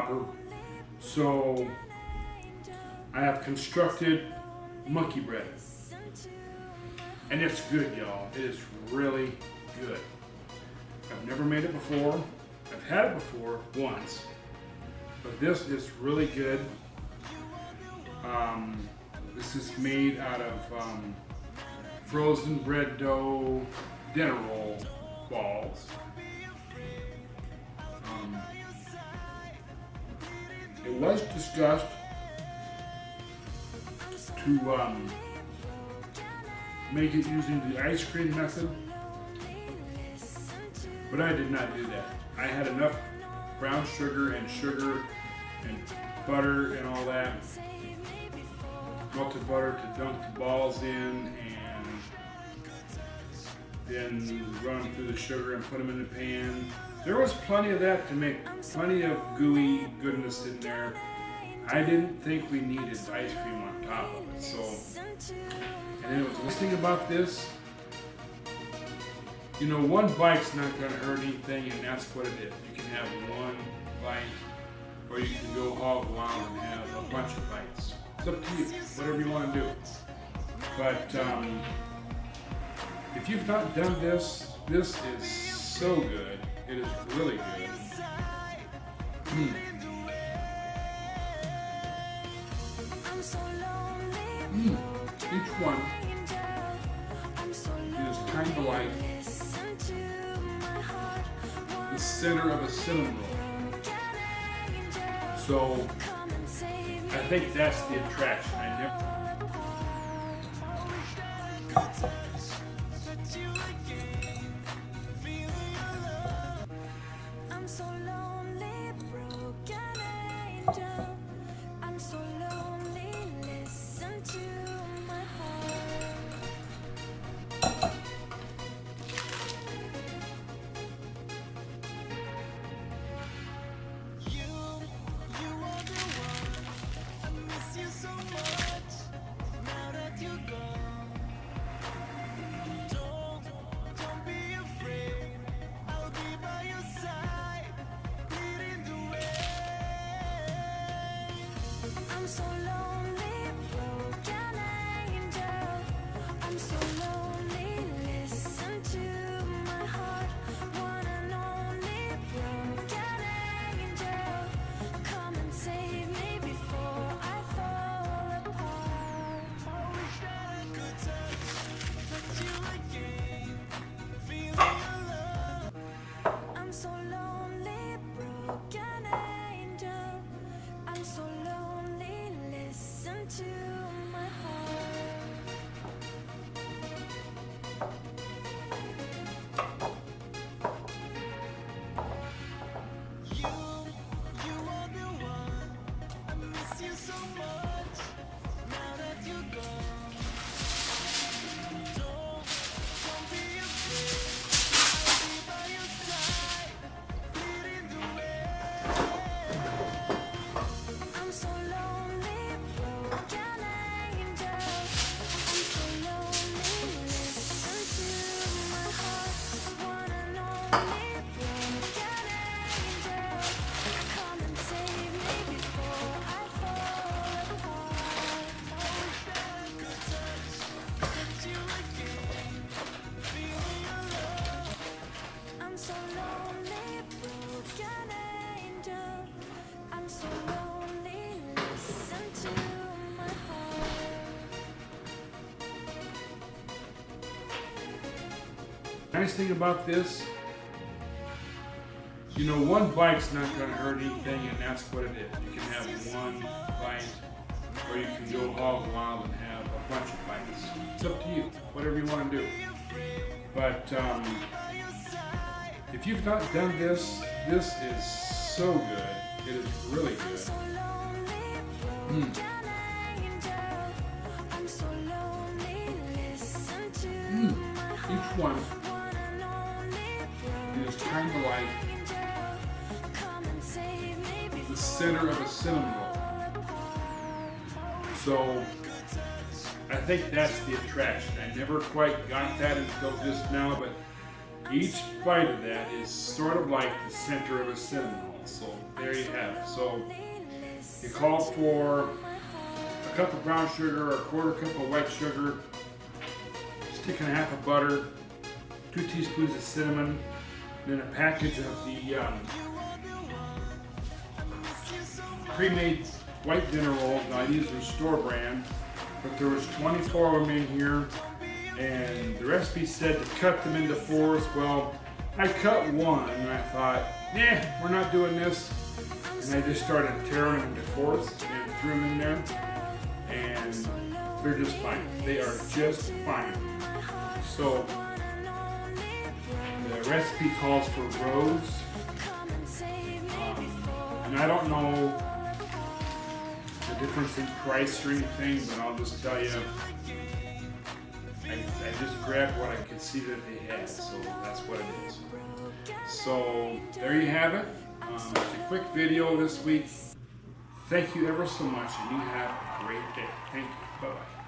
topper. So I have constructed monkey bread. And it's good, y'all. It is really good. I've never made it before. I've had it before once. But this is really good. This is made out of frozen bread dough dinner roll balls. It was discussed to make it using the ice cream method, but I did not do that. I had enough brown sugar and butter and all that, melted butter to dunk the balls in, and then run them through the sugar and put them in the pan. There was plenty of that to make plenty of gooey goodness in there. I didn't think we needed ice cream on top of it. So, and then it was listening about this. You know, one bite's not going to hurt anything, and that's what it is. You can have one bite, or you can go hog wild and have a bunch of bites. It's up to you, whatever you want to do. But if you've not done this, this is so good. It is really good. Each one is kind of like the center of a cinnamon roll. So I think that's the attraction. Nice thing about this, you know, one bite's not going to hurt anything, and that's what it is. You can have one bite, or you can go hog wild and have a bunch of bites. It's up to you, whatever you want to do. But if you've not done this, this is so good. It is really good. Each one is kind of like the center of a cinnamon roll. So I think that's the attraction. I never quite got that until just now, but Each bite of that is sort of like the center of a cinnamon roll. So there you have it. So you call for a cup of brown sugar, or a quarter cup of white sugar, stick and a half of butter, 2 teaspoons of cinnamon, then a package of the pre-made white dinner rolls. Now these are store brand, but there was 24 of them in here, and the recipe said to cut them into 4s. Well, I cut one and I thought, nah, we're not doing this. And I just started tearing them into 4s and threw them in there, and they're just fine. They are just fine. So the recipe calls for rows, and I don't know the difference in price or anything, but I'll just tell you, I just grabbed what I could see that they had, so that's what it is. So there you have it. It's a quick video this week. Thank you ever so much, and you have a great day. Thank you. Bye-bye.